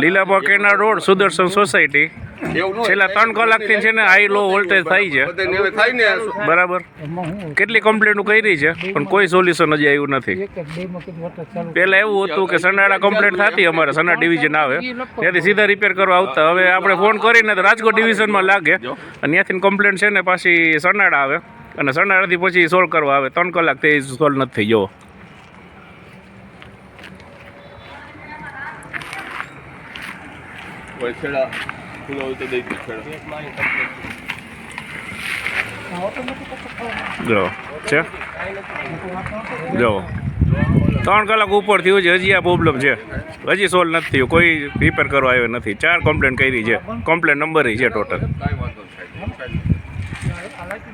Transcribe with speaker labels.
Speaker 1: લીલાપા canal road Sudarshan society છેલ્લા 3 કલાકથી છે ને હાઈ લો વોલ્ટેજ થાય છે બરાબર. કેટલી કમ્પ્લેન્ટો કરી છે પણ કોઈ સોલ્યુશન હજી આવ્યું નથી. પહેલા એવું હતું કે સનાડા કમ્પ્લેન્ટ થતી, અમારે સના ડિવિઝન આવે ત્યાંથી સીધા રિપેર કરવા આવતા. હવે આપણે ફોન કરીને તો રાજકોટ ડિવિઝનમાં લાગે અને ત્યાંથી કમ્પ્લેન્ટ છે ને પાછી સનાડા આવે અને સનાડાથી પછી સોલ્વ કરવા આવે. 3 કલાકથી સોલ્વ નથી થઈ ગયો. જો છે જો 3 કલાક ઉપર થયું છે, હજી આ પ્રોબ્લેમ છે, હજી સોલ્વ નથી થયું. કોઈ રિપેર કરવા આવ્યો નથી. 4 કમ્પ્લેન્ટ કરી છે, કમ્પ્લેન્ટ નંબર છે ટોટલ.